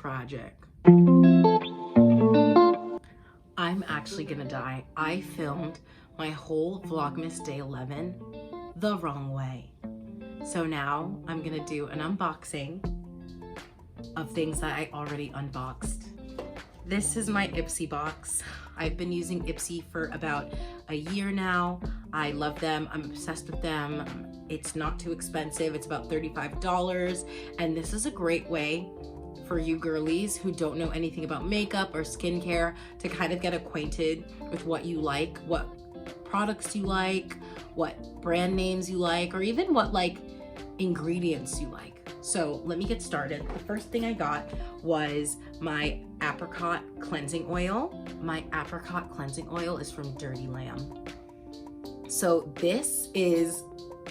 tragic. I'm actually gonna die. I filmed my whole Vlogmas day 11 the wrong way. So now I'm gonna do an unboxing of things that I already unboxed. This is my Ipsy box. I've been using Ipsy for about a year now. I love them, I'm obsessed with them. It's not too expensive, it's about $35. And this is a great way for you girlies who don't know anything about makeup or skincare to kind of get acquainted with what you like, what products you like, what brand names you like, or even what like ingredients you like. So let me get started. The first thing I got was my apricot cleansing oil. My apricot cleansing oil is from Dirty Lamb. So this is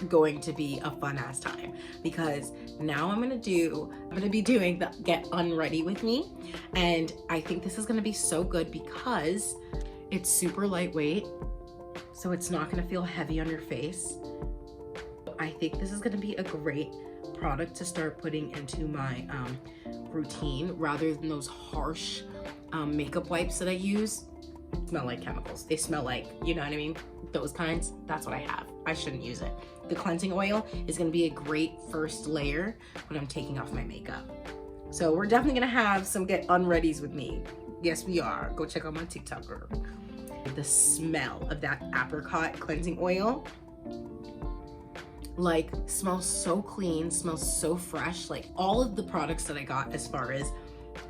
going to be a fun ass time because now I'm gonna be doing the get unready with me, and I think this is gonna be so good because it's super lightweight, so it's not gonna feel heavy on your face. I think this is gonna be a great product to start putting into my routine rather than those harsh makeup wipes that I use. Smell like chemicals. They smell like, you know what I mean? Those kinds. That's what I have. I shouldn't use it. The cleansing oil is going to be a great first layer when I'm taking off my makeup. So we're definitely going to have some get unreadies with me. Yes, we are. Go check out my TikTok, girl. The smell of that apricot cleansing oil, like, smells so clean, smells so fresh. Like, all of the products that I got as far as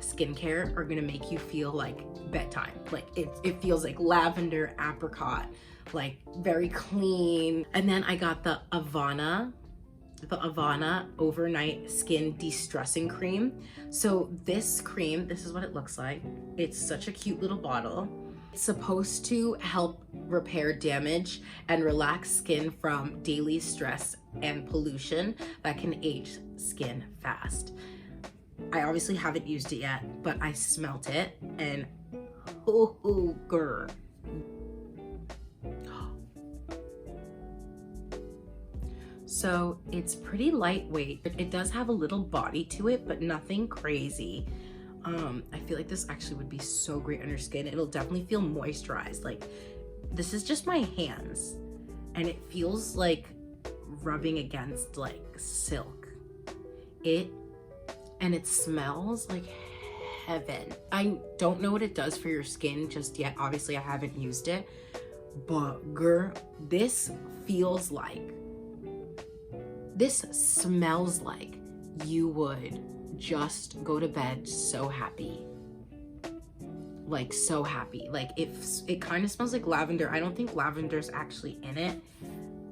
skincare are gonna make you feel like bedtime. Like it feels like lavender, apricot, like very clean. And then I got the Avana overnight skin de-stressing cream. So this cream, this is what it looks like. It's such a cute little bottle. It's supposed to help repair damage and relax skin from daily stress and pollution that can age skin fast. I obviously haven't used it yet, but I smelt it and oh, girl. So it's pretty lightweight, but it does have a little body to it, but nothing crazy. I feel like this actually would be so great on your skin. It'll definitely feel moisturized. Like, this is just my hands and it feels like rubbing against like silk. And it smells like heaven. I don't know what it does for your skin just yet. Obviously, I haven't used it, but girl, this smells like you would just go to bed so happy. Like, so happy. Like, it kind of smells like lavender. I don't think lavender's actually in it.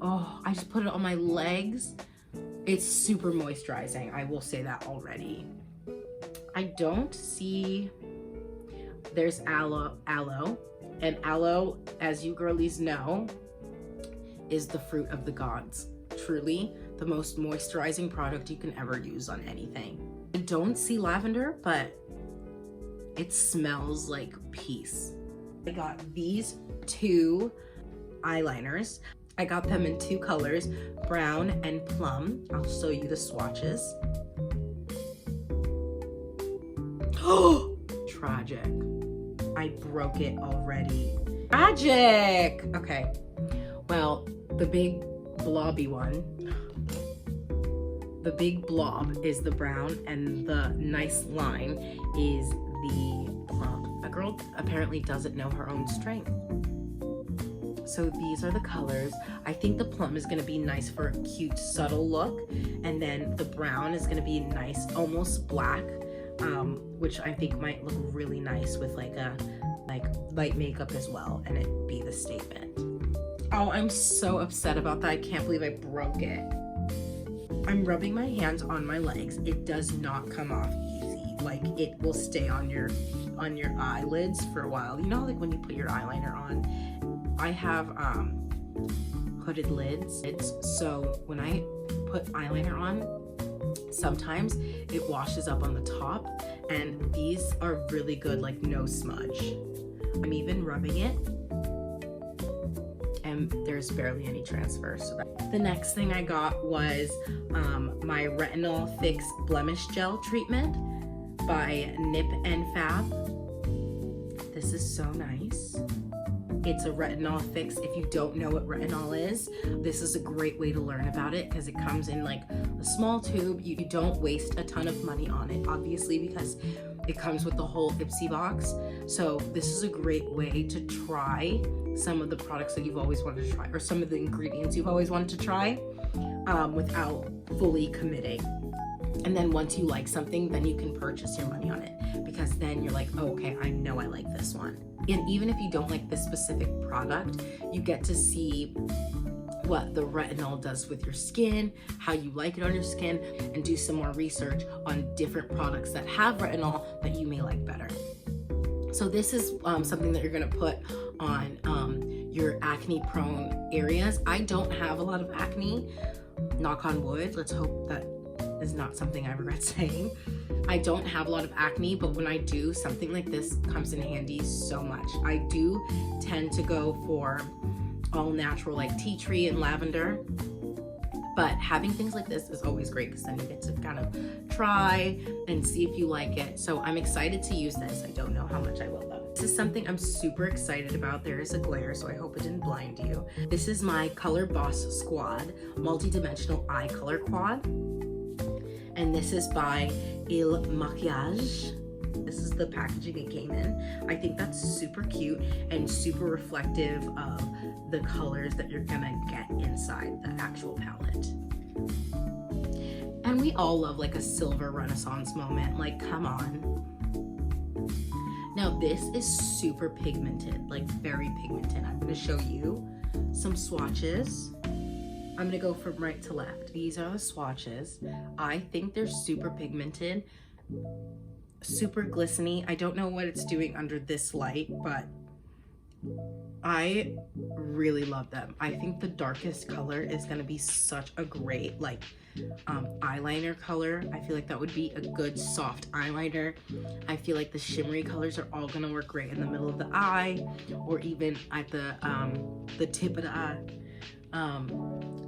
Oh, I just put it on my legs. It's super moisturizing, I will say that already. I don't see, there's aloe, and aloe, as you girlies know, is the fruit of the gods. Truly, the most moisturizing product you can ever use on anything. I don't see lavender, but it smells like peace. I got these two eyeliners. I got them in two colors, brown and plum. I'll show you the swatches. Oh, tragic. I broke it already. Tragic. Okay, well, the big blobby one, the big blob is the brown and the nice line is the plum. A girl apparently doesn't know her own strength. So these are the colors. I think the plum is gonna be nice for a cute, subtle look. And then the brown is gonna be nice, almost black, which I think might look really nice with like light makeup as well, and it be the statement. Oh, I'm so upset about that. I can't believe I broke it. I'm rubbing my hands on my legs. It does not come off easy. Like, it will stay on your eyelids for a while. You know, like when you put your eyeliner on, I have hooded lids, so when I put eyeliner on, sometimes it washes up on the top, and these are really good, like no smudge. I'm even rubbing it and there's barely any transfer. So the next thing I got was my Retinol Fix Blemish Gel treatment. by Nip and Fab. This is so nice. It's a retinol fix. If you don't know what retinol is, this is a great way to learn about it because it comes in like a small tube. You don't waste a ton of money on it, obviously, because it comes with the whole Ipsy box. So this is a great way to try some of the products that you've always wanted to try, or some of the ingredients you've always wanted to try without fully committing. And then once you like something, then you can purchase your money on it, because then you're like, oh, okay, I know I like this one. And even if you don't like this specific product, you get to see what the retinol does with your skin, how you like it on your skin, and do some more research on different products that have retinol that you may like better. So this is something that you're gonna put on your acne prone areas. I don't have a lot of acne, knock on wood. Let's hope that is not something I regret saying. I don't have a lot of acne, but when I do, something like this comes in handy so much. I do tend to go for all natural, like tea tree and lavender, but having things like this is always great because then you get to kind of try and see if you like it. So I'm excited to use this. I don't know how much I will though. This is something I'm super excited about. There is a glare, so I hope it didn't blind you. This is my Color Boss Squad multi-dimensional eye color quad. And this is by Il Maquillage. This is the packaging it came in. I think that's super cute and super reflective of the colors that you're gonna get inside the actual palette. And we all love like a silver renaissance moment, like come on. Now this is super pigmented, like very pigmented. I'm gonna show you some swatches. I'm gonna go from right to left. These are the swatches. I think they're super pigmented, super glistening. I don't know what it's doing under this light, but I really love them. I think the darkest color is gonna be such a great like eyeliner color. I feel like that would be a good soft eyeliner. I feel like the shimmery colors are all gonna work great in the middle of the eye or even at the tip of the eye.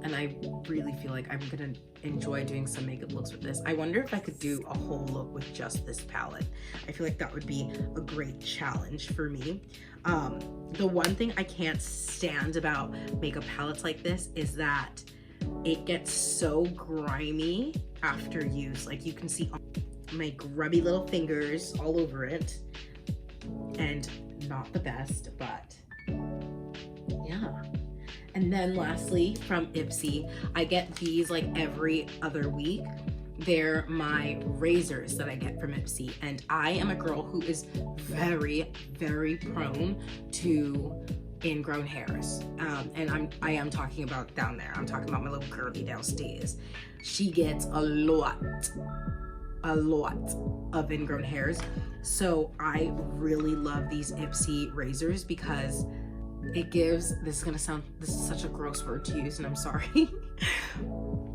And I really feel like I'm gonna enjoy doing some makeup looks with this. I wonder if I could do a whole look with just this palette. I feel like that would be a great challenge for me. The one thing I can't stand about makeup palettes like this is that it gets so grimy after use. Like you can see my grubby little fingers all over it, and not the best, but yeah. And then lastly, from Ipsy, I get these like every other week. They're my razors that I get from Ipsy. And I am a girl who is very, very prone to ingrown hairs. And I am talking about down there. I'm talking about my little curly downstairs. She gets a lot of ingrown hairs. So I really love these Ipsy razors because it gives, this is such a gross word to use and I'm sorry.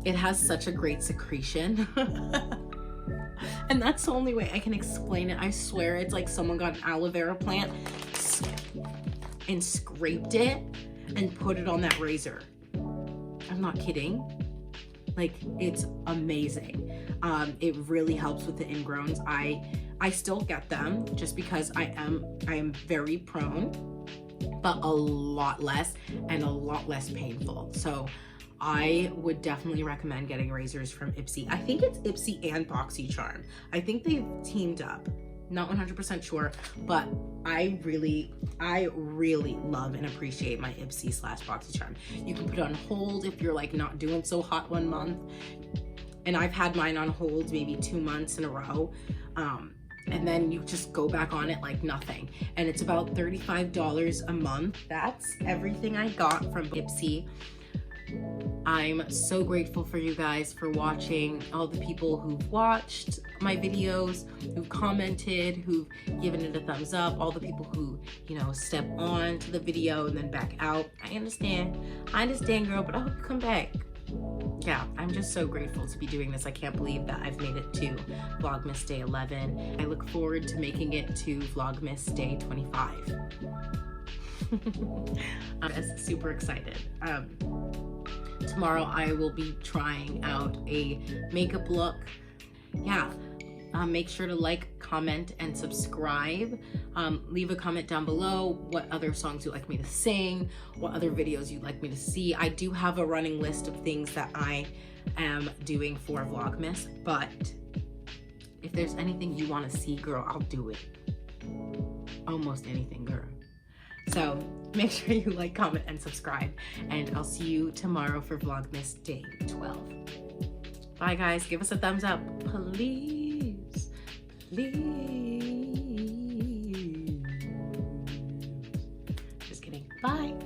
It has such a great secretion. And that's the only way I can explain it. I swear it's like someone got an aloe vera plant and scraped it and put it on that razor. I'm not kidding. Like, it's amazing. It really helps with the ingrowns. I still get them just because I am very prone, but a lot less and a lot less painful. So I would definitely recommend getting razors from Ipsy. I think it's Ipsy and BoxyCharm. I think they've teamed up. Not 100% sure, but I really love and appreciate my Ipsy / BoxyCharm. You can put it on hold if you're like not doing so hot one month. And I've had mine on hold maybe 2 months in a row. And then you just go back on it like nothing. And it's about $35 a month. That's everything I got from Ipsy. I'm so grateful for you guys for watching, all the people who've watched my videos, who've commented, who've given it a thumbs up, all the people who, you know, step on to the video and then back out. I understand, girl, but I hope you come back. Yeah, I'm just so grateful to be doing this. I can't believe that I've made it to Vlogmas Day 11. I look forward to making it to Vlogmas Day 25. I'm super excited. Tomorrow I will be trying out a makeup look. Yeah, Make sure to like, comment, and subscribe. Leave a comment down below what other songs you'd like me to sing, what other videos you'd like me to see. I do have a running list of things that I am doing for Vlogmas, but if there's anything you want to see, girl, I'll do it. Almost anything, girl. So make sure you like, comment, and subscribe, and I'll see you tomorrow for Vlogmas Day 12. Bye, guys. Give us a thumbs up, please. Please. Just kidding. Bye.